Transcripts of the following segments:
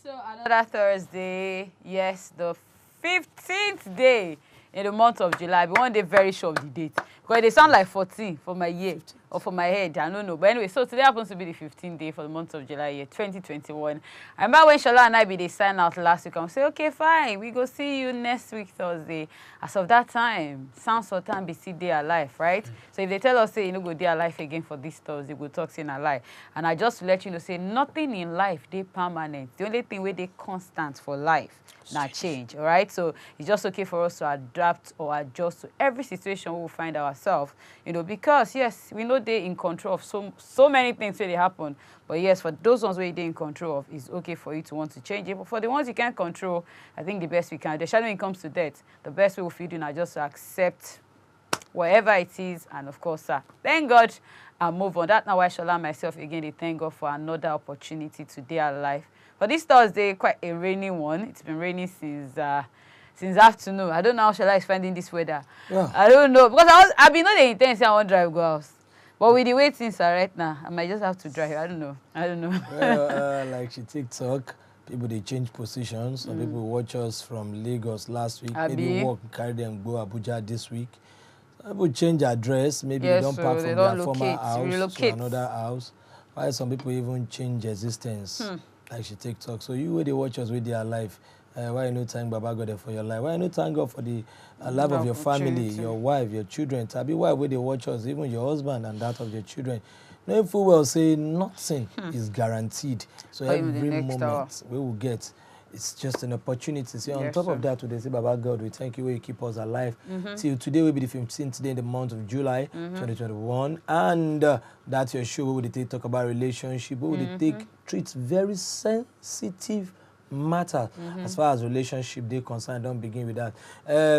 So another Thursday, yes, the 15th day in the month of July. Be one day very sure of the date because they sound like 14 for my year or for my head. I don't know. But anyway, so today happens to be the 15th day for the month of July, year 2021. I remember when Shola and I they sign out last week. I'm say, okay, fine, we go see you next week Thursday. As of that time, sounds of time be see day alive, right? So if they tell us say you know go day alive again for this Thursday, we'll talk saying alive. And I just let you know say nothing in life they permanent. The only thing where they constant for life. Not change, all right? So it's just okay for us to adapt or adjust to every situation we will find ourselves, you know, because yes, we know they're in control of so many things where they happen. But yes, for those ones where they're in control of, it's okay for you to want to change it. But for the ones you can't control, I think the best we can. The shadow when it comes to death, the best way we feel doing is just to accept whatever it is, and of course, thank God and move on. That's now why Shola and myself again they thank God for another opportunity today alive. But this Thursday, quite a rainy one. It's been raining since afternoon. I don't know how Shola is finding this weather. Yeah. I don't know because I've been on the intention I want to drive go house. But with the way things are right now, I might just have to drive. I don't know. Well, like she TikTok, people they change positions. Some people watch us from Lagos last week. Maybe walk carry them go Abuja this week. Some people change address. Maybe they don't park from their former house to another house. While some people even change existence. Like she TikTok. So you where they watch us with their life. Why you no thank Baba God for your life? Why you no thank God for the life of your family, your wife, your children? Tabi why they watch us, even your husband and that of your children? Knowing full well say nothing is guaranteed. So every moment we will get, it's just an opportunity. So on top of that, today say Baba God, we thank you where you keep us alive. Till today will be the 15th day in the month of July 2021. And that's your show where we talk about relationship, where we treat very sensitive matter as far as relationship they concerned. Don't begin with that.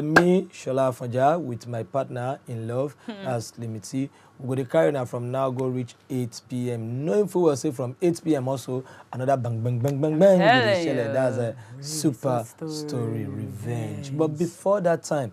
Me, Shola Fonja, with my partner in love, as Slimmytee. We're going to carry now from now go reach 8 p.m. Knowing full well say from 8 p.m. also another bang bang bang bang bang. That's a super story revenge. But before that time,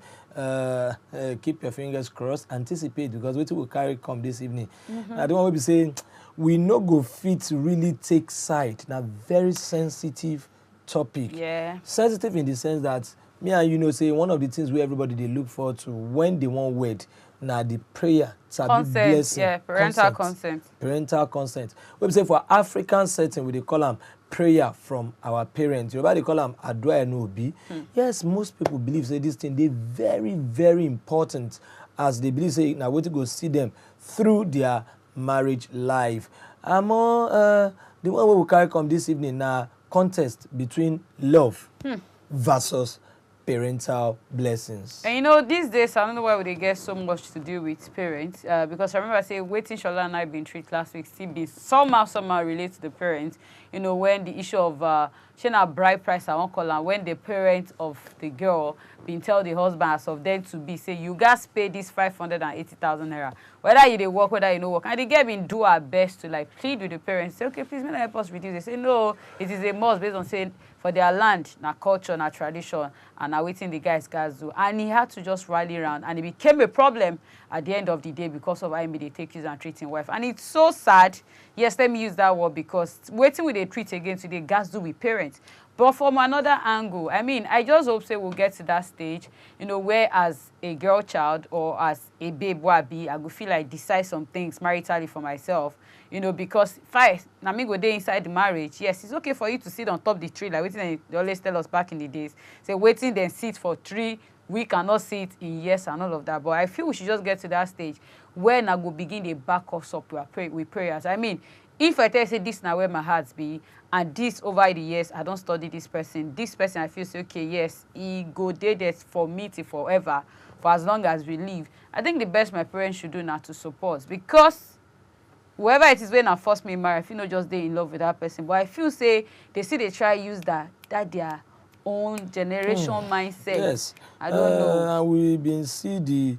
keep your fingers crossed, anticipate because we will carry come this evening. I don't want to be saying we no go fit really take side. Now very sensitive topic. Yeah. Sensitive in the sense that me and you know say one of the things where everybody they look forward to when they want wed. Now the prayer, consent, blessing, yeah, parental consent. Parental consent. We say for African setting, we they call them prayer from our parents. You know, they call them adua and obi. Yes, most people believe say this thing they very, very important as they believe say now we to go see them through their marriage life. The one we will carry come this evening now contest between love versus parental blessings. And you know, these days, I don't know why they get so much to do with parents. Because I remember I say, waiting Shola and I been treated last week, still be somehow relate to the parents. You know, when the issue of Shana bride price, I won't call her, when the parents of the girl been tell the husband as of them to be, say, you guys pay this 580,000 naira. Whether you they work, whether you no work. And the girl been do our best to like plead with the parents. Say, okay, please, may I help us reduce. They say, no, it is a must based on saying for their land, na culture, na tradition, and na waiting the guys do. And he had to just rally around, and it became a problem at the end of the day because of how they take his and treating wife. And it's so sad. Yes, let me use that word because waiting with a treat again today, guys do with parents. But from another angle, I mean, I just hope say we'll get to that stage, you know, where as a girl child or as a babe wabi, I will feel like decide some things maritally for myself, you know, because first, now me go there inside the marriage. Yes, it's okay for you to sit on top of the tree, like waiting they always tell us back in the days. Say waiting then sit for 3 we cannot sit in years and all of that. But I feel we should just get to that stage where I go begin to back us up with prayers. I mean, if I tell you say this now where my heart be, and this over the years I don't study this person I feel say okay, yes, he go there for me till forever, for as long as we live. I think the best my parents should do now to support, because whoever it is when I force me marry, I feel not just they in love with that person, but I feel say they see they try use that their own generation mindset. Yes, I don't know. And we been see the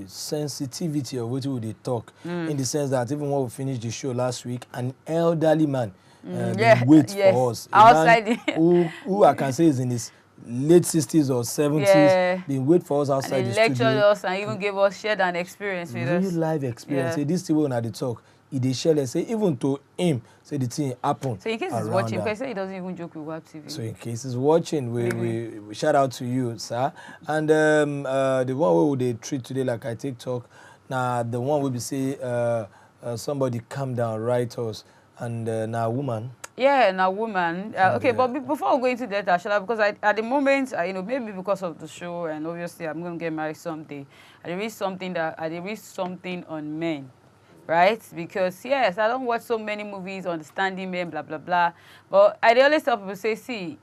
sensitivity of what they talk in the sense that even when we finished the show last week, an elderly man wait for us outside who I can say is in his late 60s or 70s, been wait for us outside and the studio. Lectured us and even gave us shared an experience with us. Real life experience. Say, this is when I talk. dey share, say even to him, say the thing happen. So in case he's watching, because he doesn't even joke with wapTV. So in case he's watching, we shout out to you, sir. And the one we they treat today, like I take talk, now the one will be say somebody calm down, write us, and now woman. Yeah, now woman. Okay, but before we go into that, Shola, because at the moment, you know, maybe because of the show, and obviously I'm going to get married someday, I read something on men, right? Because yes, I don't watch so many movies on understanding men, blah blah blah. But I always tell people, say, see,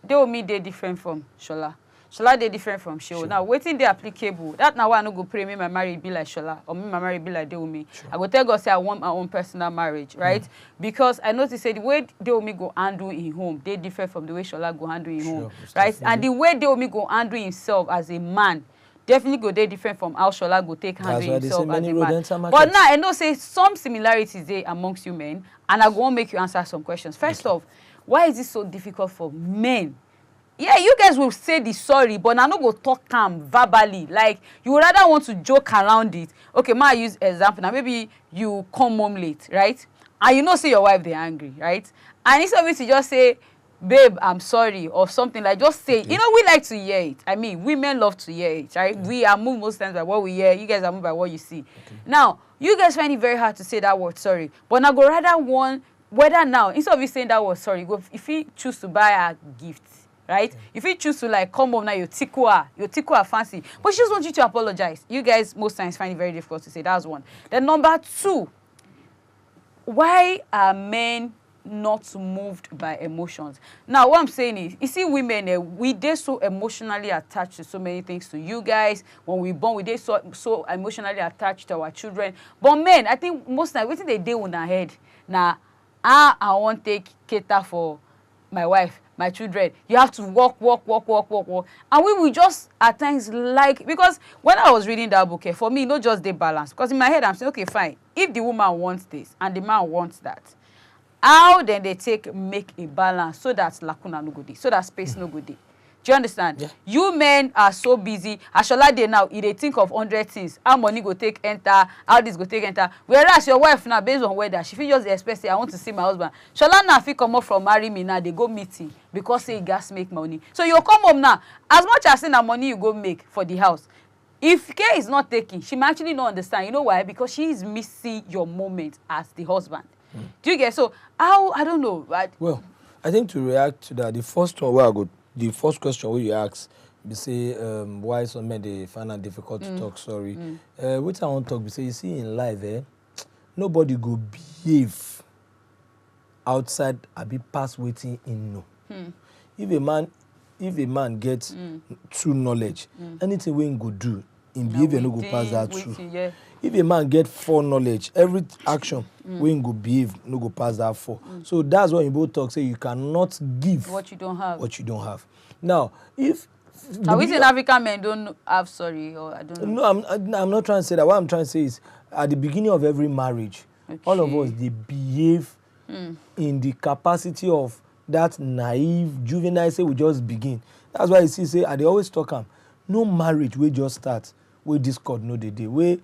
they will meet they different from Shola. Shola they different from Show. Sure. Now, waiting they applicable. That now why I no go pray me my marriage be like Shola, or me my marriage be like Deomi. Sure. I go tell God say I want my own personal marriage, right? Because I noticed say the way Deomi go handle in home, they different from the way Shola go handle in home, right? And the way Deomi go handle himself as a man, definitely go they different from how Shola go take handle himself as a man. But now I know say some similarities there amongst you men, and I go make you answer some questions. First off, why is it so difficult for men? Yeah, you guys will say the sorry, but I no go talk calm verbally. Like, you would rather want to joke around it. Okay, ma, I use example. Now, maybe you come home late, right? And you know, say your wife, they're angry, right? And instead of it to just say, babe, I'm sorry, or something, like, just say, you know, we like to hear it. I mean, women love to hear it, right? Yeah. We are moved most times by what we hear. You guys are moved by what you see. Okay. Now, you guys find it very hard to say that word sorry. But I go rather want, whether now, instead of you saying that word sorry, go if you choose to buy a gift, right? If you choose to like come home now, your tickle fancy, but she just wants you to apologize. You guys most times find it very difficult to say. That's one. Then number two, why are men not moved by emotions? Now, what I'm saying is, you see, women, we they so emotionally attached to so many things. To you guys, when we born, we they so emotionally attached to our children. But men, I think most times, what they do on our head now, I want to take cater for my wife, my children. You have to walk. And we will just at times like, because when I was reading that book, for me, not just the balance. Because in my head, I'm saying, okay, fine. If the woman wants this and the man wants that, how then they make a balance so that lacuna no good, so that space no good? Do you understand? Yeah. You men are so busy. Shola dey now, they think of 100 things. How money go take enter, how this go take enter. Whereas your wife now, based on weather, she feel just expect say, I want to see my husband. Shola now fit come up from marry me now, they go meeting because say gas make money. So you come home now, as much as say na money you go make for the house. If care is not taking, she might actually not understand. You know why? Because she is missing your moment as the husband. Do you get? So how, I don't know, right? Well, I think to react to that, the first one where I go, the first question where you ask, you say why some men they find it difficult to talk sorry. Which I want to talk, you say you see in life, nobody go behave outside a bit past waiting in no. If a man gets true knowledge, anything we go do in behavior no go pass that true. Yeah. If a man get foreknowledge, every action we go behave no go pass that for. So that's why you both talk say you cannot give what you don't have. What you don't have. Now, if are we saying African men don't have sorry, or I don't know? No, I'm not trying to say that. What I'm trying to say is at the beginning of every marriage, all of us they behave in the capacity of that naive, juvenile say we just begin. That's why you see say they always talk no marriage we just start, we discord no day, we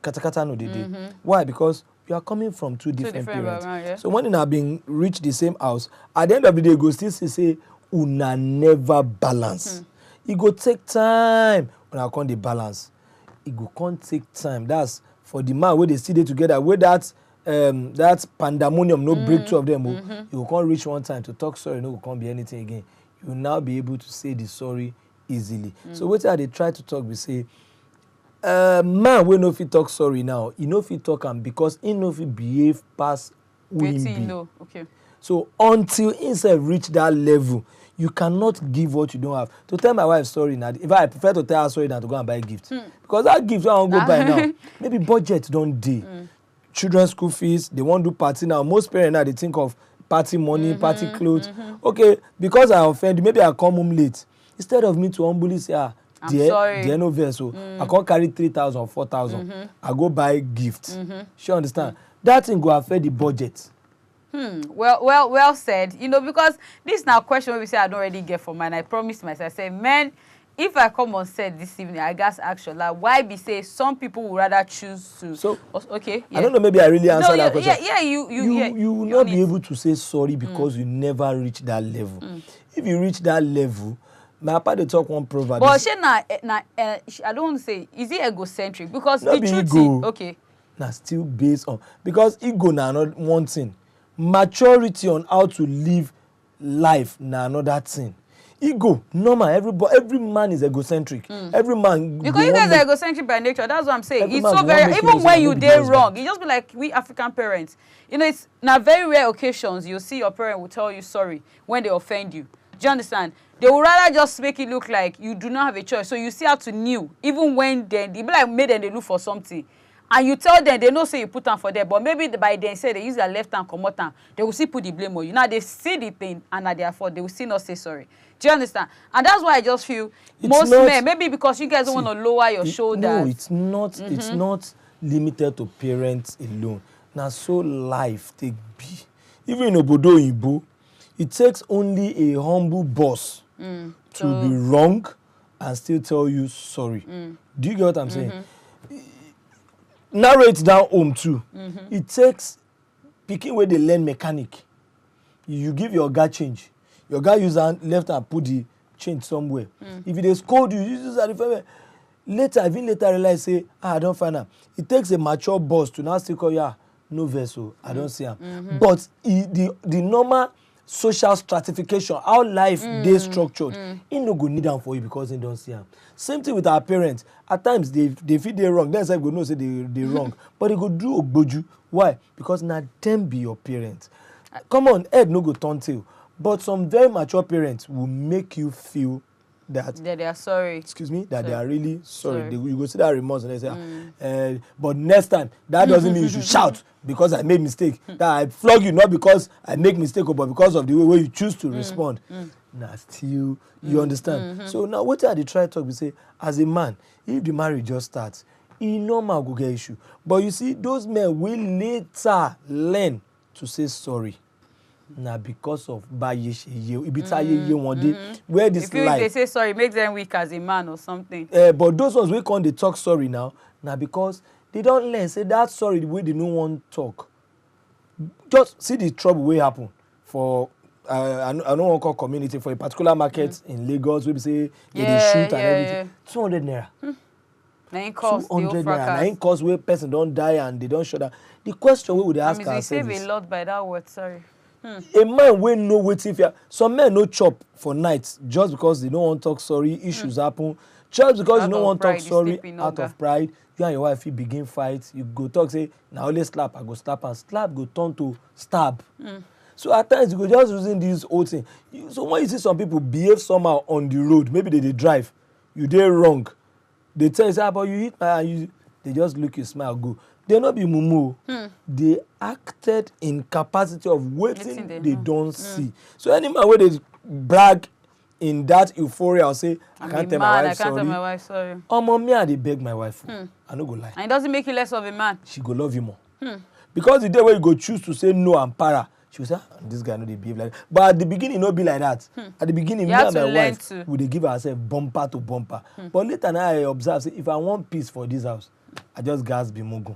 katakata no day. Why? Because you are coming from two different parents. Yeah. So when you have been reach the same house, at the end of the day, you go still say una never balance. It go take time when I come the balance. It go can't take time. That's for the man where they still there together. Where that pandemonium no break two of them. You can't reach one time to talk sorry. No, can't be anything again. You will now be able to say the sorry easily. So what they try to talk, we say. Man we no fit talk sorry now. He no fit talk because he no fit behave past who he be. Okay. So until himself reach that level, you cannot give what you don't have. To tell my wife sorry now, if I prefer to tell her sorry than to go and buy a gift. Because that gift I won't go buy now. Maybe budget don't dey. Children's school fees, they won't do party now. Most parents now they think of party money, party clothes. Okay, because I offend you, maybe I come home late. Instead of me to humbly say, I'm sorry. Dear no vessel. I can't carry 3,000, 4,000. I go buy gifts. She understand? That thing go affect the budget. Well said. You know, because this now question we say I don't already get for mine. I promised myself, I say, men, if I come on set this evening, I guess actually, like, why be say some people would rather choose to. So okay, I don't know. Maybe I really answered that question. You will not be able to say sorry because you never reach that level. If you reach that level, my papa they talk one proverb. But she I don't want to say, is it egocentric? Because the truth ego. is, okay. Now still based on, because ego na not one thing. Maturity on how to live life na another thing. Ego, normal, every man is egocentric. Every man. Because you guys are egocentric by nature, that's what I'm saying. It's so very, even when you did wrong, it just be like we African parents. You know, it's na very rare occasions you'll see your parent will tell you sorry when they offend you. Do you understand? They would rather just make it look like you do not have a choice. So you see how to kneel, even when they be like made them they look for something. And you tell them, they know say you put them for them, but maybe by then say they use their left hand, come out, they will still put the blame on you. Now they see the thing and at their fault, they will still not say sorry. Do you understand? And that's why I just feel most men, maybe because you guys don't want to lower your shoulders. No, it's not. It's not limited to parents alone. Now, so life take be. Even in Obodo Ibo, it takes only a humble boss to be wrong and still tell you sorry. Do you get what I'm saying? Narrate down home too. It takes picking where they learn mechanic. You give your guy change. Your guy use hand left and put the change somewhere. If they scold you, you use that. Later, even later realize say, I don't find out. It takes a mature boss to now still call you, no vessel, I don't see him. But the normal social stratification, how life they structured, he no go need them for you because they don't see them. Same thing with our parents. At times they feel they wrong. Then say go know say they wrong, but they go do ogboju. Why? Because now them be your parents. Come on, head no go turn tail. But some very mature parents will make you feel that they are sorry. Excuse me, that they are really sorry. You go see that remorse and they say, but next time that doesn't mean you should shout because I made mistake. That I flog you not because I make mistake, but because of the way you choose to respond. Now still you understand. So now what I try to talk, we say as a man, if the marriage just starts, he normal go get issue. But you see, those men will later learn to say sorry. Now because of where this life. They say sorry, make them weak as a man or something. But those ones we can't they talk sorry now because they don't learn. Say that sorry the way they no want talk. Just see the trouble will happen for I don't want to call community for a particular market in Lagos. We say they shoot and everything. 200 naira. 200 naira. Now in cost where person don't die and they don't shut down. The question we would ask ourselves. Save a lot by that word. Sorry. A man will know waiting for some men no chop for nights just because they don't want to talk sorry. Issues happen just because you don't want to talk sorry out of pride. You and your wife you begin fight. You go talk say now only slap I go slap and slap go turn to stab. So at times you go just using this whole thing. So when you see some people behave somehow on the road, maybe they drive, you did wrong. They tell you say but you hit my and they just look you smile go. They not be mumu. They acted in capacity of waiting they don't see. So any man where they brag in that euphoria or say I can't tell my wife sorry. Oh mommy, I dey beg my wife. I no go lie. And it doesn't make you less of a man. She go love you more. Because the day where you go choose to say no and para, she will say, this guy no dey behave like that. But at the beginning, no be like that. At the beginning, me and my wife we dey give ourselves bumper to bumper. But later now I observe say if I want peace for this house, I just gas be mugu.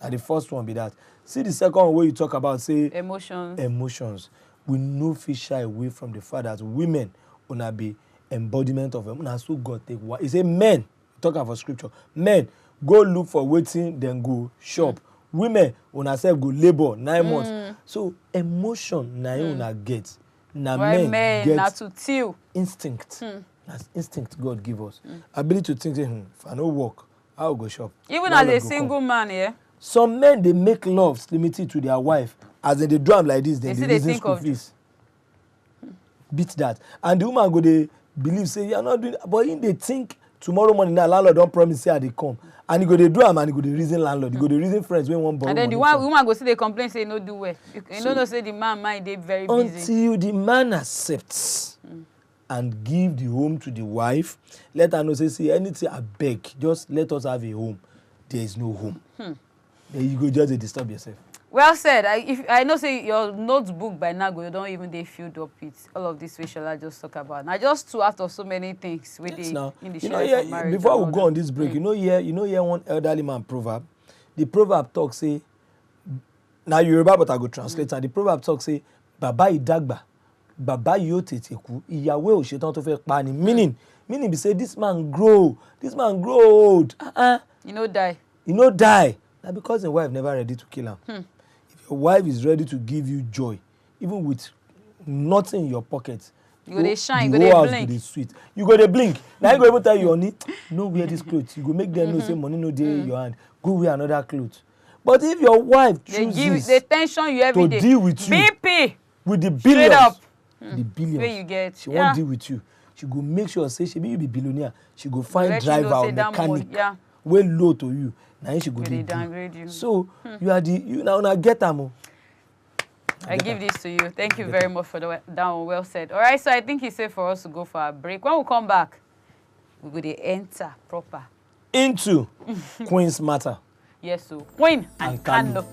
And the first one be that. See the second one where you talk about say emotions. We no fit shy away from the fact that women wanna be embodiment of them. So God take what? He say men, talking for scripture. Men go look for waiting, then go shop. Women wanna self go labor 9 months. So emotion na you wanna get. Na men get na to till instinct. That's instinct God give us. Ability to think say if I no work, I'll go shop. Even as a single man, yeah. Some men they make love Slimmytee to their wife as they drum like this, then they reason school fees. Beat that. And the woman go they believe say you're not doing but in they think tomorrow morning now landlord don't promise say they come. And you go they do and you go they reason landlord, you go they reason friends when one borrow. And then the woman go see they complain say no do well. You know say the man mind they very busy. Until the man accepts and give the home to the wife, let her know say see anything I beg, just let us have a home. There is no home. Then you go just disturb yourself. Well said. I know say your notebook by now you don't even they filled up with all of this we shall just talk about. Now just two out of so many things with Yes, the now, in the you know, sharing for marriage. before we go on this break, you know here one elderly man proverb. The proverb talks say, now Yoruba but I go translate, and the proverb talks say, Baba idagba, Baba yo tete ku, iyawe o shetan to fe pa ni. Meaning be say this man grow old. You know die. You know die. Now because the wife never ready to kill him. If your wife is ready to give you joy, even with nothing in your pocket, you go dey shine, the you go whole dey house blink. go dey sweet. You go dey blink. Now you go able tell your honey, no wear this clothes. You go make them know say money no dey in your hand. Go wear another clothes. But if your wife chooses they tension you every to day. deal with you BP with the billions, up. the billions Where you get. she won't deal with you. She go make sure say she be you be billionaire. She go find Let you driver know, or say that mechanic money, wey low to you. Now she go they dey downgrade you. So you are you now get am. I give this to you. Thank you very much for that one. Well said. All right, so I think it's safe for us to go for a break. When we come back, we go to enter proper into Queen's Matter. Yes, so Queen and Kano.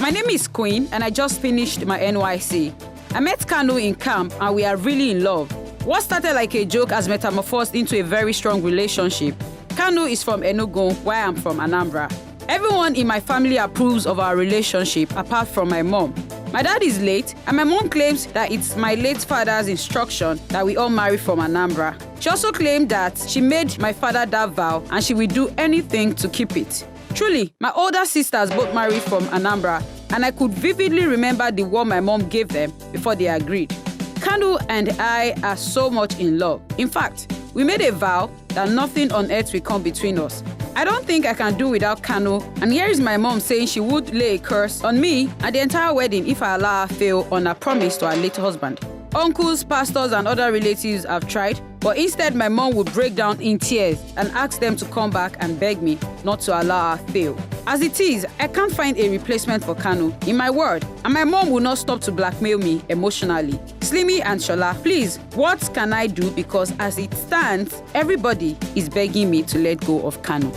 My name is Queen, and I just finished my NYC. I met Kano in camp, and we are really in love. What started like a joke has metamorphosed into a very strong relationship. Kano is from Enugu, while I'm from Anambra. Everyone in my family approves of our relationship, apart from my mom. My dad is late, and my mom claims that it's my late father's instruction that we all marry from Anambra. She also claimed that she made my father that vow, and she will do anything to keep it. Truly, my older sisters both married from Anambra, and I could vividly remember the word my mom gave them before they agreed. Kano and I are so much in love. In fact, we made a vow that nothing on earth will come between us. I don't think I can do without Kano, and here is my mom saying she would lay a curse on me at the entire wedding if I allow her fail on her promise to her late husband. Uncles, pastors, and other relatives have tried, but instead my mom would break down in tears and ask them to come back and beg me not to allow her fail. As it is, I can't find a replacement for Kano, in my word, and my mom will not stop to blackmail me emotionally. Slimmytee and Shola, please, what can I do? Because as it stands, everybody is begging me to let go of Kano.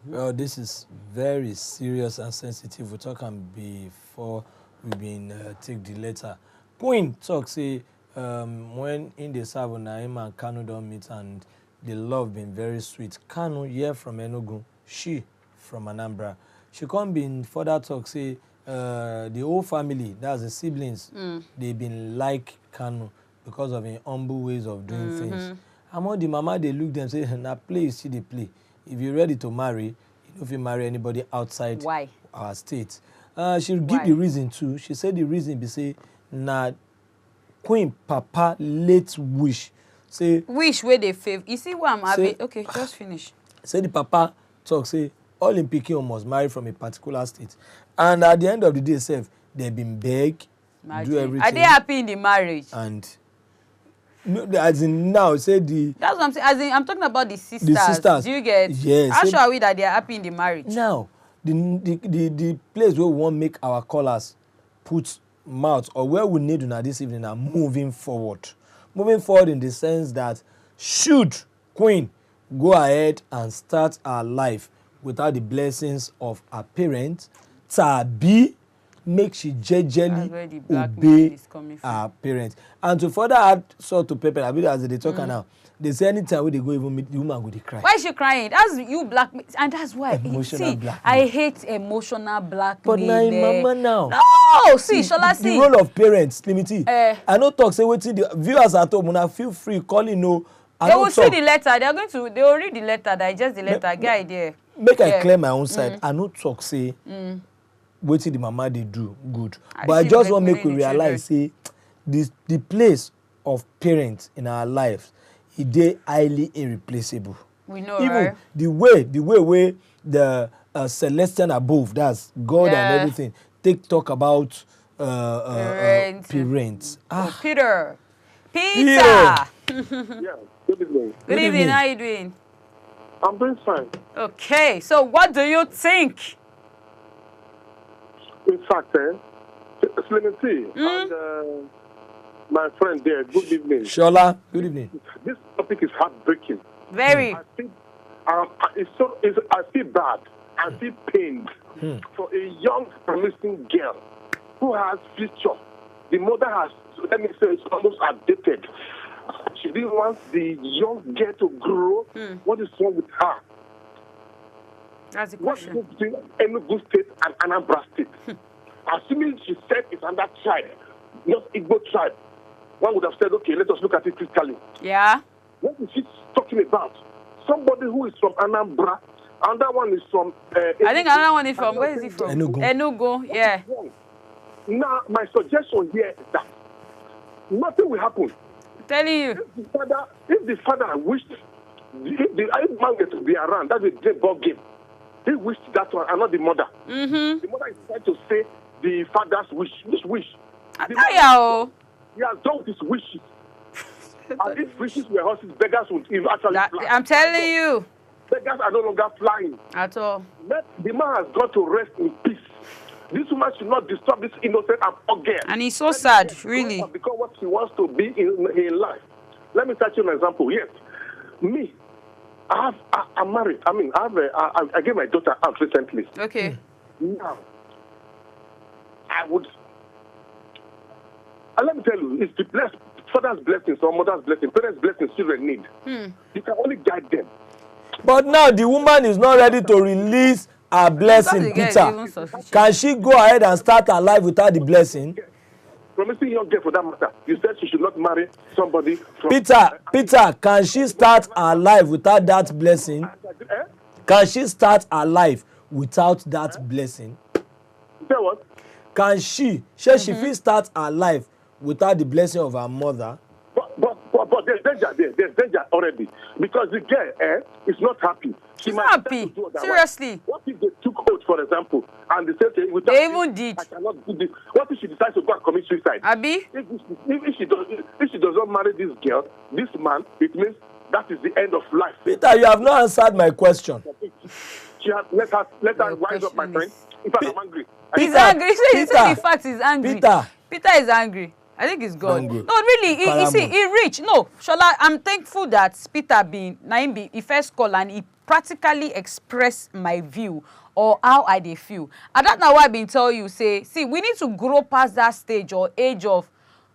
Well, this is very serious and sensitive. We talk before we been take the letter. Queen talk say when in the serve him and Kano don't meet and the love been very sweet. Kano here from Enugu, she from Anambra. She come been further talk say the whole family, that's the siblings, they been like Kano because of his humble ways of doing things. Among the mama, they look them say, na play, you see the play. If you're ready to marry, you know if you marry anybody outside our state. She'll give the reason too. She said the reason be say, na Queen Papa late wish. Say wish where they favor. You see what I'm having? Okay, just finish. Say the Papa talk, say all in Pikin must marry from a particular state. And at the end of the day, they've been beg, do everything. Are they happy in the marriage? And no, as in now, say the... That's what I'm saying. As in, I'm talking about the sisters. The sisters. Do you get? Yes. How sure are we that they are happy in the marriage? Now, the place where we want to make our callers put mouth or where we need to this evening are moving forward. Moving forward in the sense that should Queen go ahead and start her life without the blessings of her parents, Tabi make she jejely obey her parents. And to further add salt to pepper, as they talk now, they say anytime when they go even meet the woman, go they cry. Why is she crying? That's you blackmail, and that's why. Emotional blackmail. I hate emotional blackmail. But now, mama now. No, see, Shola, see. The role of parents, Slimmytee. I no talk. Say what the viewers at home, now feel free calling. No, they will see the letter. They are going to. They will read the letter. Digest the letter. Get idea. Make I clear my own side. I no talk. Say. Wetin the mama they do good, but I just want to make we realize say the place of parents in our lives is highly irreplaceable. We know, even right? the way the celestial above, that's God and everything, talk about parents. Peter. Yeah, good evening. Good evening. How are you doing? I'm doing fine. Okay, so what do you think? In fact, Slimmytee and my friend there, good evening. Shola, good evening. This topic is heartbreaking. Very. I feel bad. I feel pained for a young, promising girl who has future. The mother has, let me say, it's almost outdated. She didn't want the young girl to grow. What is wrong with her? That's the question. What is between Enugu State and Anambra State? Assuming she said it's under tribe, not Igbo tribe, one would have said, okay, let us look at it critically. Yeah. What is she talking about? Somebody who is from Anambra, and that one is from... I think another one is from, where is he from? Enugu. Enugu, yeah. Now, my suggestion here is that nothing will happen. I'm telling you. If the father wished, if the man were to be around, that's a great ball game. He wished that one, and not the mother. The mother is trying to say the father's wish. Which wish? He has done with his wishes. And if wishes were horses, beggars would actually fly. I'm telling you. Beggars are no longer flying. At all. The man has got to rest in peace. This woman should not disturb this innocent and girl. And he's so sad, really. Because what she wants to be in life. Let me start you an example. Yes, me, I'm married. I mean, I gave my daughter out recently. Okay. Now, I would. And let me tell you, it's the father's blessings or mother's blessings, parents' blessings children need. You can only guide them. But now the woman is not ready to release her blessing, Peter. Can she go ahead and start her life without the blessing? Yes. Promising young girl for that matter. You said she should not marry somebody from... Peter, can she start her life without that blessing? Can she start her life without that blessing? You say what? Can she fit start her life without the blessing of her mother? But there's danger there. There's danger already. Because the girl is not happy. She's not happy. Seriously. What if they took oath, for example, and they said, they even did. I cannot do this. What if she decides to go and commit suicide? Abi? If she does not marry this girl, this man, it means that is the end of life. Peter, you have not answered my question. She has, let her rise up, my friend. In fact, I'm angry. He's angry. He said the fact he's angry. Peter is angry. I think he's gone. No, really, he reached. No, Shola, I'm thankful that Peter he first called and he practically expressed my view or how I dey feel. And that's now why I've been telling you, see, we need to grow past that stage or age of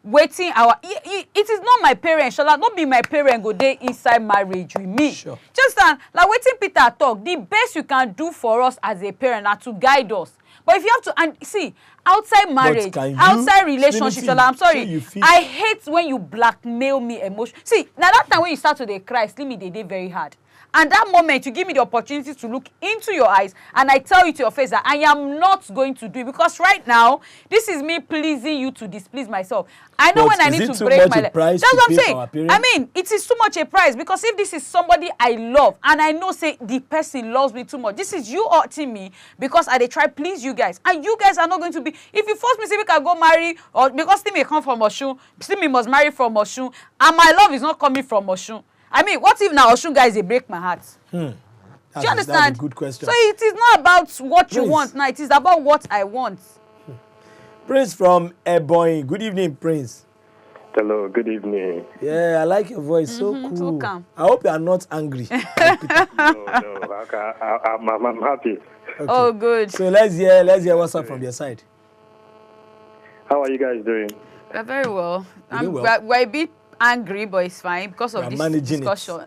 waiting it is not my parents, Shola, not be my parent go dey inside marriage with me. Sure. Just like waiting Peter talk, the best you can do for us as a parent are to guide us. But if you have to, and see, outside marriage, outside relationship, Shola, I'm sorry, I hate when you blackmail me emotionally. See, now that time when you start to dey cry, Slimmytee dey very hard. And that moment, you give me the opportunity to look into your eyes and I tell you to your face that I am not going to do it. Because right now, this is me pleasing you to displease myself. I know when I need to break my leg. That's what I'm saying. I mean, it is too much a price. Because if this is somebody I love and I know, say, the person loves me too much, this is you hurting me because I dey try please you guys. And you guys are not going to be, if you force me, say we can go marry, or because Slimmy come from Osun, Slimmy must marry from Osun, and my love is not coming from Osun. I mean, what if now Osun guys, they break my heart? Do you understand? That's a good question. So it is not about what you want now. It is about what I want. Prince from Ebonyi. Good evening, Prince. Hello, good evening. Yeah, I like your voice. So cool. So calm. I hope you are not angry. No, I'm happy. Okay. Oh, good. So let's hear what's up from your side. How are you guys doing? We're very well. Well. We're a bit angry, but it's fine because of this discussion.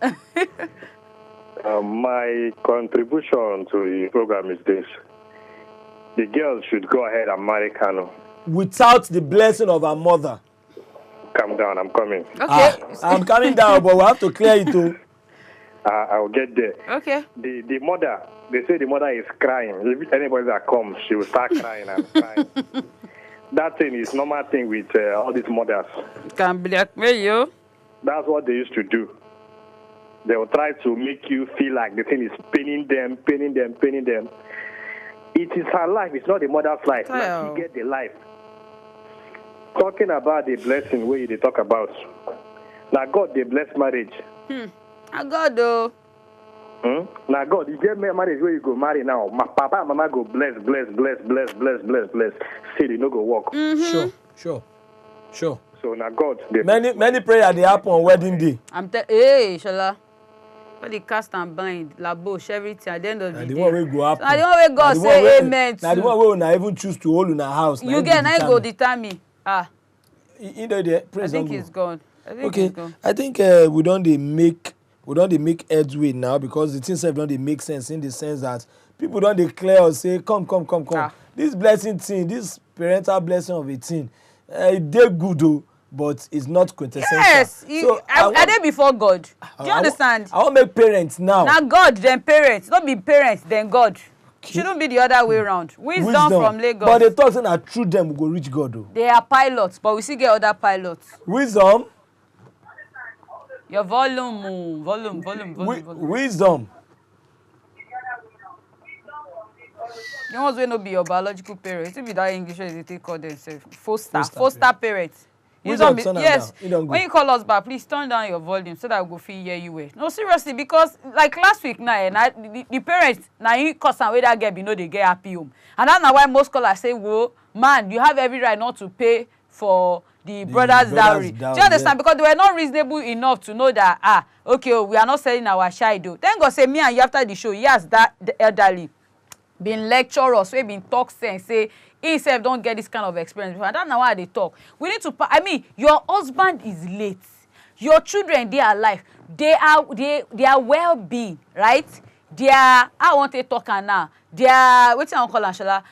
My contribution to the program is this. The girl should go ahead and marry Kano. Without the blessing of her mother. Calm down, I'm coming. Okay. I'm coming down, but we have to clear it too. I'll get there. Okay. The mother, they say the mother is crying. If anybody that comes, she will start crying and crying. That thing is normal thing with all these mothers. Can blackmail you. That's what they used to do. They will try to make you feel like the thing is paining them. It is her life. It's not the mother's life. Like she get the life. Talking about the blessing where they talk about. Now God, they bless marriage. I God though. Now God, you get me marriage where you go marry now. My papa and mama go bless. See, they no go walk. Sure. So now God, many prayer they happen on wedding day. Hey, Shola. All the cast and bind, la bush, everything at the end of the day. The one way go happen. Now the one way God say amen. Now the one way una even choose to hold in a house. You get now go determine. You know the praise. I think it's gone. I think we don't make heads way now because the things don't they make sense in the sense that people don't declare or say come. This blessing thing, this parental blessing of a thing, they're good though, but it's not quintessential. Yes, so are they before God? Do you understand? I want make parents now. Now God then parents, not be parents then God. Shouldn't be the other way around. Wisdom from Lagos. But they talk that through them we go reach God though. They are pilots, but we still get other pilots. Wisdom. Your volume. Wisdom. The ones will not be your biological parents. If you that English, they take call themselves foster parents. Yes. When you call us back, please turn down your volume so that we go feel hear you well. No, seriously, because like last week now, the parents now you cause and where that girl be know they get happy home, and that's why most callers say, "Whoa, man, you have every right not to pay for the brother's dowry." Do you understand? Because they were not reasonable enough to know that okay, we are not selling our child though. Thank God say me and you after the show, yes, that the elderly been lecture us, we been talk sense, say he himself don't get this kind of experience before. And that's not why they talk. We need to, your husband is late. Your children, they are alive. They are well-being, right? They are, I want to talk now. They are, what's your call Shola?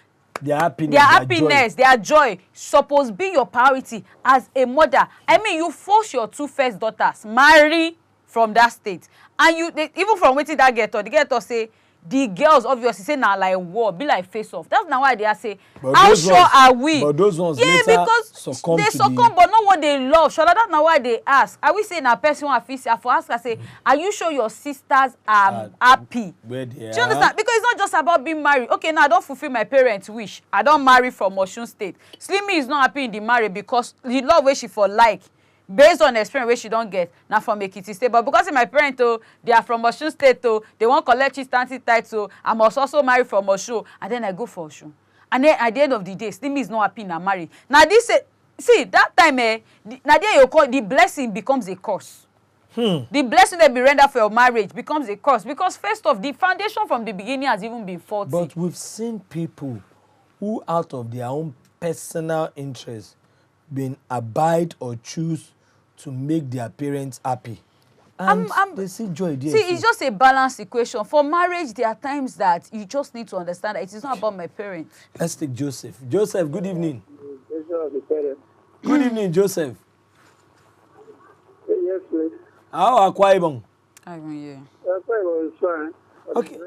Their happiness, their joy supposed to be your priority as a mother. You force your two first daughters marry from that state. And even from waiting that the get say, the girls obviously say now like war, be like face off. That's not why they are say. How sure are we? But those ones because they succumb, but not what they love. Shola, that's not why they ask. Are we saying a person who feels for ask her say, are you sure your sisters are happy? Where they Do you understand? Because it's not just about being married. Okay, now I don't fulfill my parents' wish. I don't marry from Osun State. Slimmy is not happy in the marriage because the love where she for like. Based on the experience where she don't get, not from Ekiti State, but because my parents, they are from Osun State, they won't collect chieftaincy title, I must also marry from Osun, and then I go for Osun. And then at the end of the day, Slimmy is not happy in a marriage. Now this, see, that time, now there you call the blessing becomes a curse. The blessing that be rendered for your marriage becomes a curse because first off, the foundation from the beginning has even been faulty. But we've seen people who, out of their own personal interest, been abide or choose to make their parents happy. And they see joy there. See, it's just a balanced equation. For marriage, there are times that you just need to understand that it is not about my parents. Let's take Joseph. Joseph, good evening. Good evening, Joseph. Yes, please. How are Akwa Ibom? Yeah. Akwa Ibom is fine. Okay.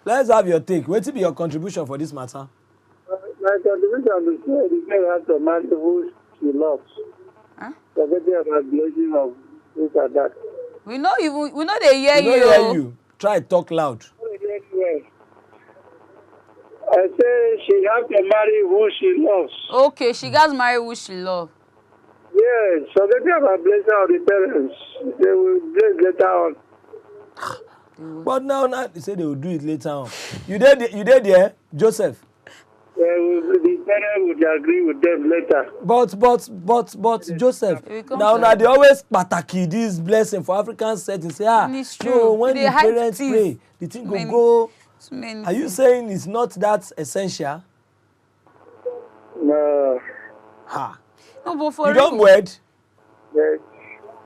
Let's have your take. What will be your contribution for this matter? My contribution is the girl has to marry who she loves. Forgetting about blessing of this and that. We know they hear you. Hear you. Try talk loud. I say she has to marry who she loves. Okay, she has marry who she loves. Yes, forgetting about blessing of the parents. They will bless later on. But now they say they will do it later on. You did there, Joseph? The parents would agree with them later. But Joseph, now they always pataki this blessing for African settings. Say, no, when the parents pray, the thing go. Are you saying it's not that essential? No. No, but for you don't wed? Yes.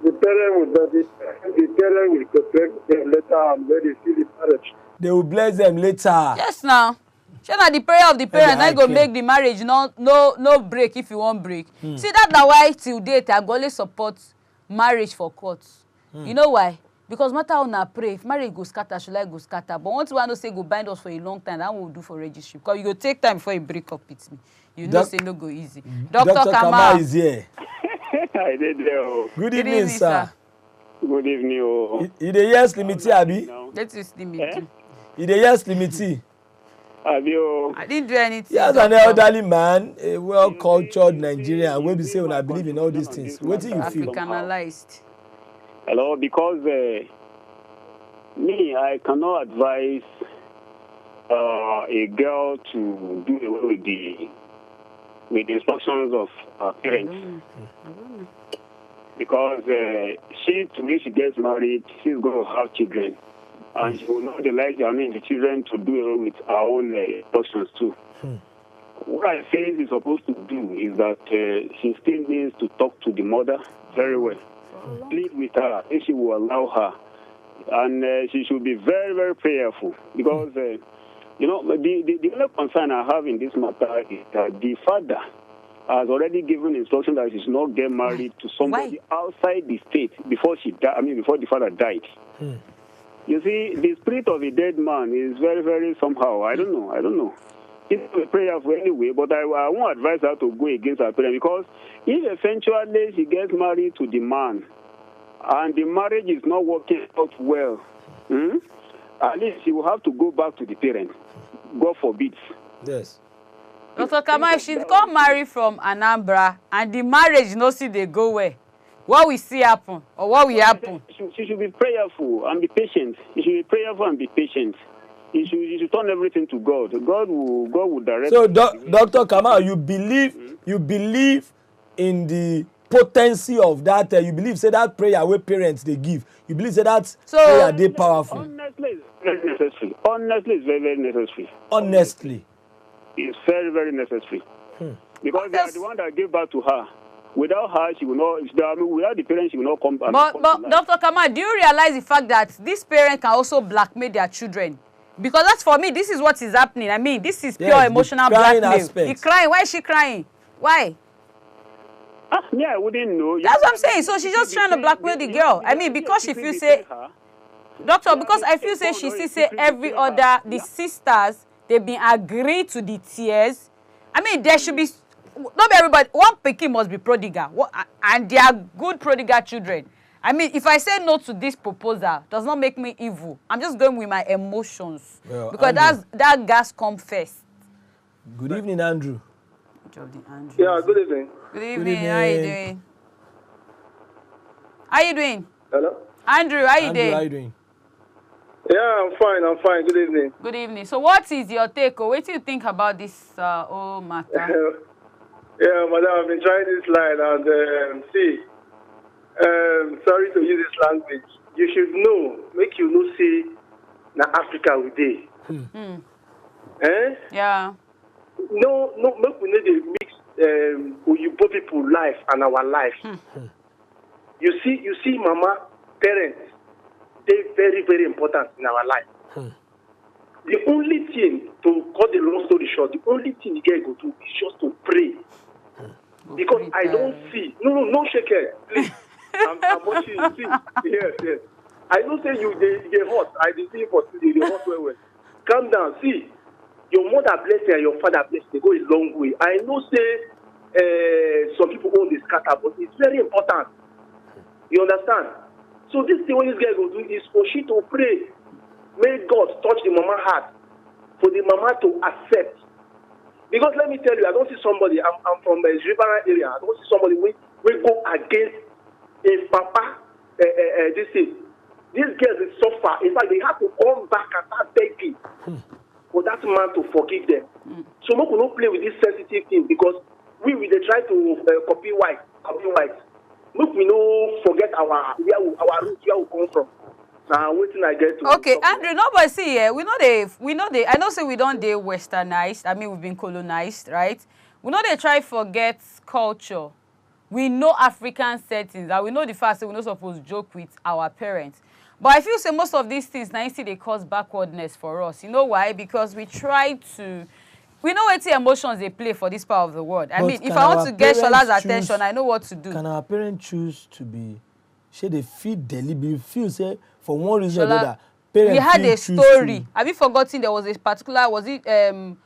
The parent will protect them later on when they see the marriage. They will bless them later. Yes, now. The prayer of the parent, I go make the marriage no break if you won't break. See, that's why till date I go always support marriage for courts. You know why? Because matter how na pray, if marriage go scatter, should I go scatter? But once one say go bind us for a long time, that will do for registry. Because you go take time before you break up with me. You know say no go easy. Dr. Kamal is here. I did there. Good evening, sir. Good evening. You dey hear Slimmytee, Abi? That is Slimmytee. You dey hear Slimmytee? I didn't do anything. Yes, an elderly man, a well-cultured Nigerian. When we say when I believe in all these things, what do you feel? Africanized. Hello, because Me, I cannot advise a girl to do away with the instructions of her parents. Because when she gets married, she's going to have children. And she will not like, the children to do away with her own instructions too. What I think is supposed to do is that she still needs to talk to the mother very well. Plead with her if she will allow her. And she should be very, very prayerful. Because, the only concern I have in this matter is that the father has already given instruction that she should not get married to somebody outside the state before before the father died. You see, the spirit of a dead man is very, very somehow. I don't know. It's a prayerful anyway, but I won't advise her to go against her parents, because if eventually she gets married to the man and the marriage is not working out well, at least she will have to go back to the parents. God forbid. Yes. Dr. Kama, if she got married from Anambra and the marriage no see they go where, what will see happen or what will happen? She should be prayerful and be patient. She should be prayerful and be patient. You should turn everything to God. God will direct. So, Dr. Kamal, you believe in the potency of that. You believe say that prayer where parents they give. You believe say that prayer they powerful. Honestly, it's very necessary. Honestly, it's very, very necessary. Honestly, it's very, very necessary. Because they are the one that gave birth to her. Without her, she will not. Without the parents, she will not come back. But Dr. Kamal, do you realize the fact that this parent can also blackmail their children? Because that's, for me, this is what is happening. I mean, this is pure emotional blackmail. He's crying. Why is she crying? Why? I wouldn't know. That's what I'm saying. So she's just trying to blackmail the girl. I mean, because she feels say, doctor, because I feel say she still say every other, the sisters, they've been agreed to the tears. I mean, there should be, not everybody, one pikin must be prodigal. And they are good prodigal children. I mean, if I say no to this proposal, does not make me evil. I'm just going with my emotions. Well, because Andrew, that gas comes first. Good evening, Andrew. Andrew. Yeah, good evening. Good evening. How are you doing? How are you doing? Hello? Andrew, how are you doing? How are you doing? Yeah, I'm fine. Good evening. Good evening. So what is your take? What do you think about this whole matter? Yeah, madam, I've been trying this line and sorry to use this language. You should know, make you know, see, na Africa we dey. Eh? Yeah. No, make we need to mix Oyibo people life and our life. You see, mama, parents, they very, very important in our life. The only thing, to cut the long story short, the only thing you get go do is just to pray. Because I don't see. No shake it, please. I'm watching you. See, yes. I don't say you they hot. I did see you for today. They hot well. Calm down. See, your mother bless you and your father bless you. They go a long way. I know say some people own this scatter, but it's very important. You understand? So this thing what this guy go do is for she to pray. May God touch the mama heart for the mama to accept. Because let me tell you, I don't see somebody. I'm from the river area. I don't see somebody we go against a papa. This thing. These girls will suffer. In fact, they have to come back and start begging for that man to forgive them. So we will not play with this sensitive thing because we try to copy white. Look, we no forget our roots, where we come from. Now, waiting I get to. Okay, Andrew, nobody see here. We know they. I know say we don't they westernized. I mean, we've been colonized, right? We know they try forget culture. We know African settings, and we know the fact that we're not supposed to joke with our parents. But I feel say most of these things now they cause backwardness for us. You know why? Because we try to. We know what emotions they play for this part of the world. I mean, if I want to get Shola's attention, I know what to do. Can our parents choose to be? Should they feel deliberate? Feel say for one reason or another. We had a story. Have you forgotten there was a particular? Was it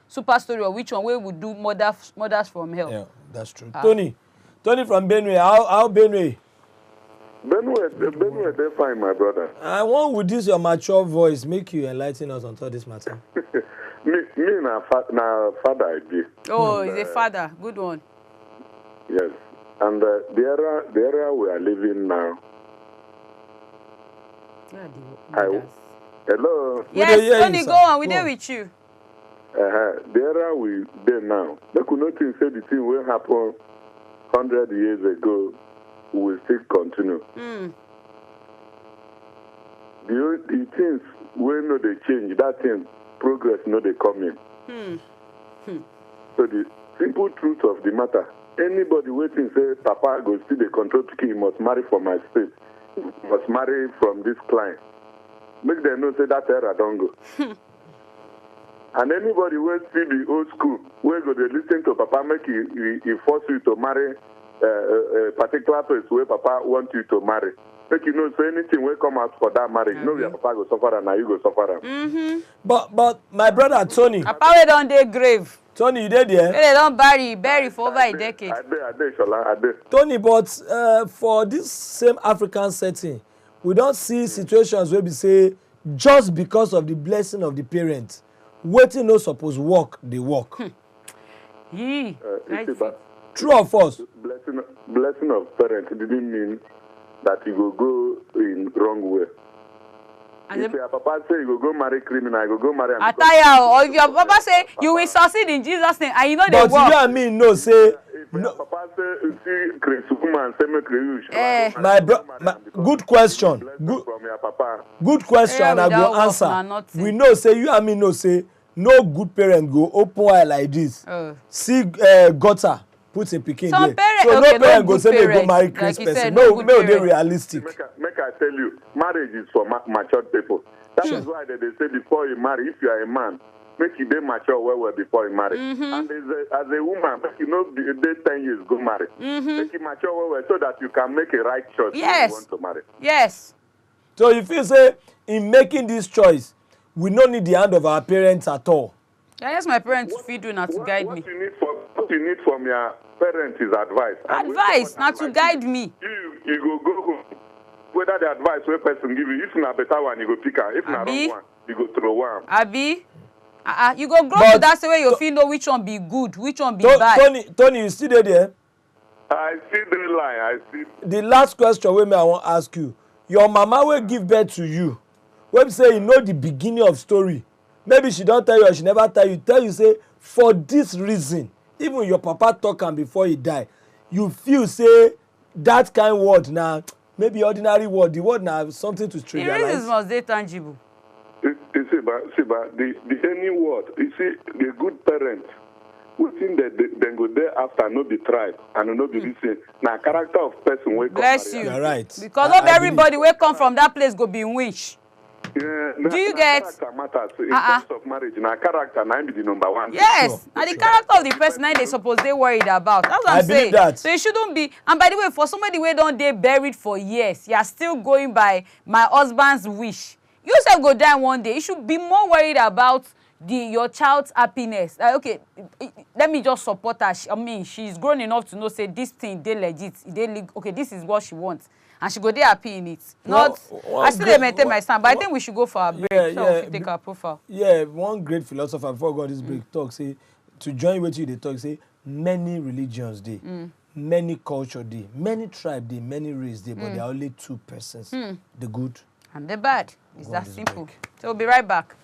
Super Story or which one where we do mothers from hell? Yeah, that's true. Tony from Benue. How Benue? Benue, they're fine, my brother. I want with this your mature voice make you enlighten us on top this matter. me na father I be. Oh, he's a father. Good one. Yes, and the area we are living now. Hello. Yes, Tony, go on. We're there with you. The era we there now. They could not think say the thing will happen 100 years ago will still continue. The things when no they change, that thing progress no they come in. So the simple truth of the matter, anybody waiting say Papa go still the control pikin, must marry from my state, must marry from this client. Make them know say that era don't go. And anybody will see the old school, where go they listen to Papa, make he force you to marry a particular place where Papa want you to marry. Make you know, so anything will come out for that marriage. No, your Papa go suffer and now you go suffer. But my brother Tony. Papa we don dey grave. Tony, you did there? They don't bury for over a decade. I did, Shola. Tony, but for this same African setting, we don't see situations where we say just because of the blessing of the parents, waiting no suppose work, they work. True or false? Blessing of parents didn't mean that you go in wrong way. If your Papa say you go marry criminal, you go marry. Or if your Papa say you will succeed in Jesus' name, and you know they work. But you and me no say. If your Papa say see Chris woman say make you. Good question. Good question, and I go answer. We know say you and me know say no good parent go open eye like this. See gutter. Put a pikin there. Parents, so okay, no parent go say they go marry Chris person. No, they realistic. Make I tell you, marriage is for matured people. That is why they say before you marry, if you are a man, make you be mature well before you marry. And as a woman, make you know they 10 years go marry. Make you mature well so that you can make a right choice when you want to marry. Yes. So if you say in making this choice, we don't need the hand of our parents at all. I ask my parents to feed you not to guide me. What you need from your parents is advice. Advice, not to guide me. You go home. Whether the advice where person give you, if not better one, you go pick her. If not wrong one, you go throw one. Abi, you go grow to that way you feel know which one be good, which one be bad. Tony, you still there? I see the line. I see. The last question I want to ask you. Your mama will give birth to you. When say you know the beginning of story. Maybe she don't tell you or she never tell you say for this reason. Even your Papa talk am before he die, you feel say that kind word now, maybe ordinary word, the word now something to trivialize. The reasons must be tangible. You see, but the any word, you see, the good parents, we think that they go there after no be tribe and no be this. Now character of person wake up. Bless you. You're right. Because not everybody will come from that place go be wish. Yeah, do you get character matters in terms of marriage? Now character now be the number one. Yes, and the character of the person they suppose they worried about. That's what I'm saying. That. So it shouldn't be. And by the way, for somebody who don't they buried for years, you are still going by my husband's wish. You shall go down one day. You should be more worried about your child's happiness. Okay, let me just support her. I mean, she's grown enough to know say this thing they legit. Okay, this is what she wants. And she go there happy in it. I still maintain my stand, but I think we should go for a break. So we take our profile. Yeah, one great philosopher before God this break talk say to join with you they talk say many religions dey, many culture dey, many tribe dey, many race dey, but there are only two persons, the good and the bad. It's that simple. Break. So we'll be right back.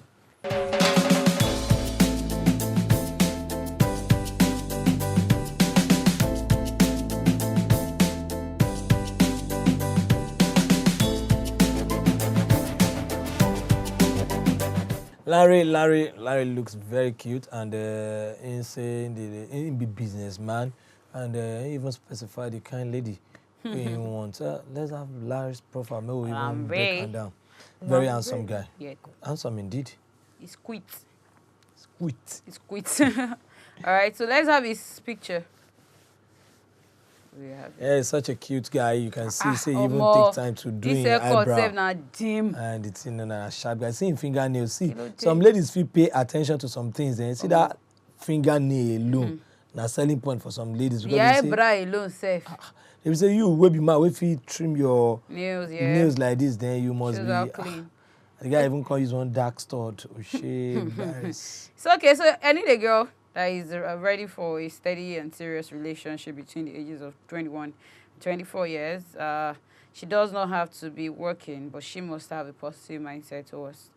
Larry looks very cute and he be businessman and he even specify the kind lady he wants. Let's have Larry's profile. Maybe we even break her down. Very handsome guy. Yeah. Handsome indeed. He's quit. He's quit. All right, so let's have his picture. Yeah, he's such a cute guy. You can see, he even take time to do his eyebrow. And it's in a sharp guy. See him fingernails. See, some ladies feel pay attention to some things. Then see that fingernail alone. Now selling point for some ladies. The eyebrow alone safe. They will say you will be mad if you trim your nails like this. Then you must be clean. The guy even call his one dark stud. Oh shit, nice. So okay, so I need a girl that is ready for a steady and serious relationship between the ages of 21 and 24 years. She does not have to be working, but she must have a positive mindset towards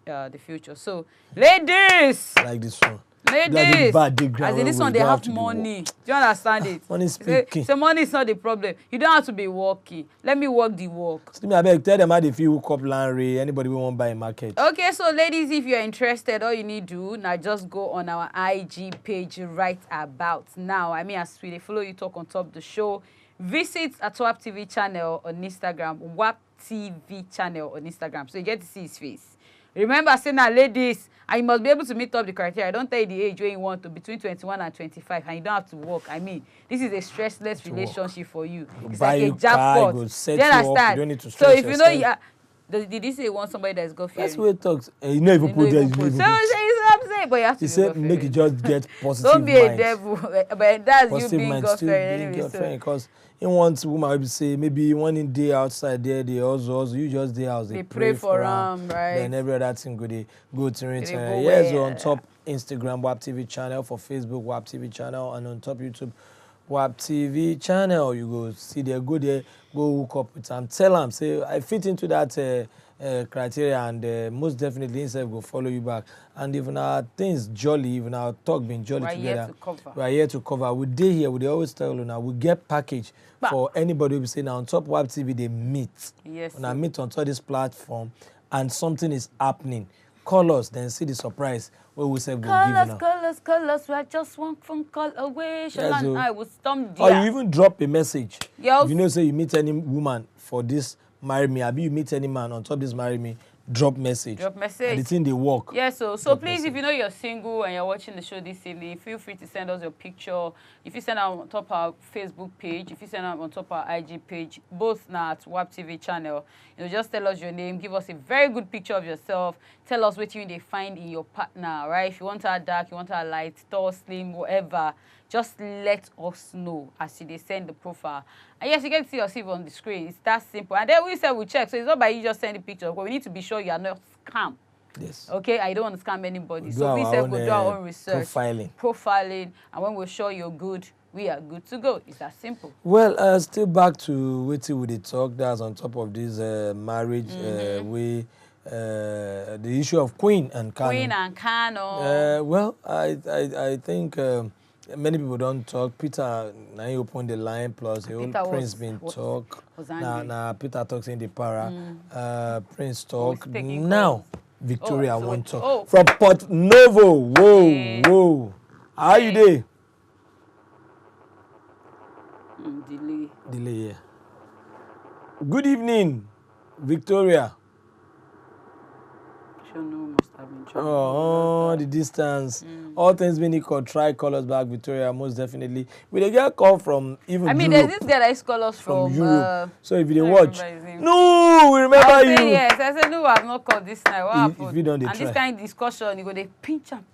the future. So, ladies, like this one. ladies, as in this one, they have money. Do you understand it? Money speaking. So money is not the problem. You don't have to be working. Let me work the work. I beg, tell them how they feel hook up Landry, anybody we won't buy a market. Okay, so ladies, if you're interested, all you need to do now just go on our IG page right about now. I mean, as we follow you talk on top of the show, visit at wapTVchannel on Instagram, wapTVchannel on Instagram, so you get to see his face. Remember, saying that ladies, and you must be able to meet up the criteria. I don't tell you the age where you want to, between 21 and 25, and you don't have to work. I mean, this is a stressless relationship for you. It's like a jackpot. Do you understand? You don't need to so if yourself. you know, did he say you want somebody that's God fearing? That's where it talks. You know, even put there. So what I'm saying, but you have to. He said, make it just get positive. Don't be a devil, but that's positive you being God fearing anyway. Because he wants woman to say maybe one in day outside there, they also you just day house. They pray for right? Then every other thing go to it. Yes, on top Instagram wapTVchannel, for Facebook wapTVchannel, and on top YouTube wapTVchannel. You go see there, go there, go hook up with them. Tell them, say I fit into that criteria, and most definitely himself go follow you back. And even our things jolly, even our talk being jolly together, we are here to cover. We day here, we always tell you now, we get package for anybody who be saying now on top wapTV they meet. Yes. When I meet on top this platform and something is happening, call us, then see the surprise where we say go give us. Call us, we are just one phone call away. Shola and I will storm or you even drop a message. Yes. If you know, say you meet any woman for this marry me, abi you meet any man on top this marry me, drop message. Drop message. And the thing they work. Yeah, so please, if you know you're single and you're watching the show this evening, feel free to send us your picture. If you send out on top our Facebook page, if you send out on top our IG page, both now at wapTVchannel, just tell us your name, give us a very good picture of yourself, tell us what you find in your partner, right? If you want her dark, you want her light, tall, slim, whatever, just let us know as they send the profile. And yes, you get to see yourself on the screen. It's that simple. And then we said we check. So it's not by you just send the picture, but we need to be sure you are not scam. Yes. Okay, I don't want to scam anybody. So we said we'll do our own research. Profiling. And when we're sure you're good, we are good to go. It's that simple. Well, still back to waiting with the talk that's on top of this marriage. The issue of Queen and Kano. Queen and Kano. Well, I think many people don't talk. Peter, now he opened the line, plus the old Prince been talk. Now Peter talks in the para. Prince talk. Now Victoria won't talk. From Port Novo. Whoa. How are you there? Delay, yeah. Good evening, Victoria. Oh, the distance. All things being equal, try call us back, Victoria, most definitely. We get a call from even Europe. There's this guy that call us from Europe. So if you watch, no, we remember you. Yes, I said no, I've not called this night. What happened? If you don't, and this kind of discussion, you go they pinch him.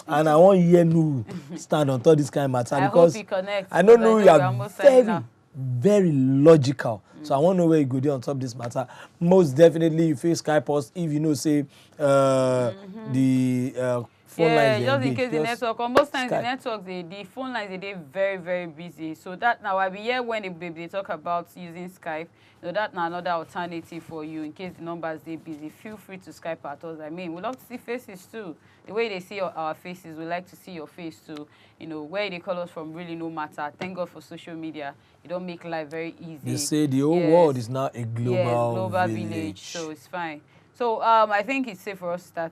And I want you to stand on top this kind of matter because hope he connects, I don't know you are very logical. So I want to know where you go there on top of this matter. Most definitely, you feel Skype us if you know, say, the phone lines. Yeah, just in case the network. Or most times the network, the phone lines, they're very, very busy. So that now I'll be here when they talk about using Skype. That's another alternative for you in case the numbers they're busy. Feel free to Skype at us. We love to see faces too. The way they see our faces, we like to see your face too. Where they call us from really no matter. Thank God for social media. It don't make life very easy. They say the whole world is now a global village. So it's fine. So I think it's safe for us to start.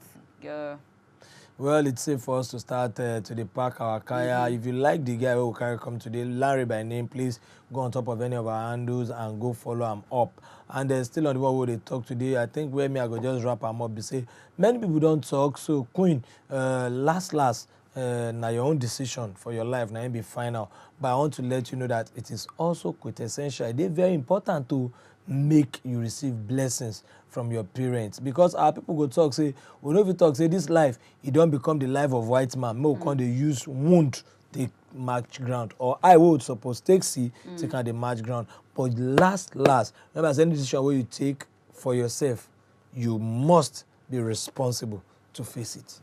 Well, it's safe for us to start to the park our kaya. If you like the guy who will carry come today, Larry by name, please go on top of any of our handles and go follow him up. And still on the one where they talk today, I think where me I go just wrap him up. They say many people don't talk. So Queen, last, now your own decision for your life now it be final. But I want to let you know that it is also quintessential. It is very important to make you receive blessings from your parents, because our people go talk say, we know if you talk say this life it don't become the life of white man. More can they use wound take match ground, or I would suppose take see take on the match ground. But last, remember any decision where you take for yourself, you must be responsible to face it.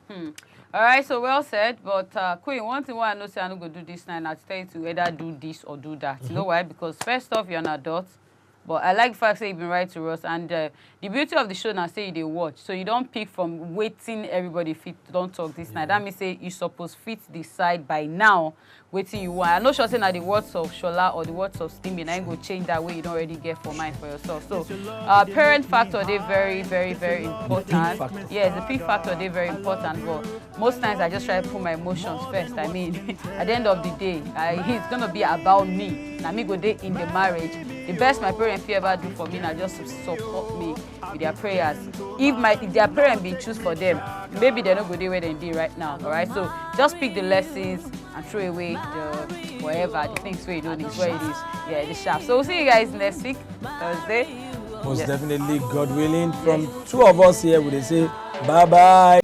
All right, so well said. But Queen, one thing why I know say I'm not going to do this now, and I tell you to either do this or do that. You know why? Because first off, you're an adult. But I like the fact that you've been right to us. And the beauty of the show now say they watch. So you don't pick from waiting everybody fit, don't talk this night. That means say you suppose fit decide by now waiting you want. I'm not sure saying that the words of Shola or the words of Slimmytee, I go change that way you don't already get for mind for yourself. So parent factor, they very, very, very important. Yes, the peak factor, they very important. But most times I just try to put my emotions first. I mean, at the end of the day, it's gonna be about me. Now me go day in the marriage. The best my parents ever do for me now just to support me with their prayers. If their parents be choose for them, maybe they're not go there where they did right now. All right, so just pick the lessons and throw away the whatever the things where you don't need where it is. Yeah, the sharp. So we'll see you guys next week, Thursday. Most definitely, God willing. From two of us here, we say bye bye.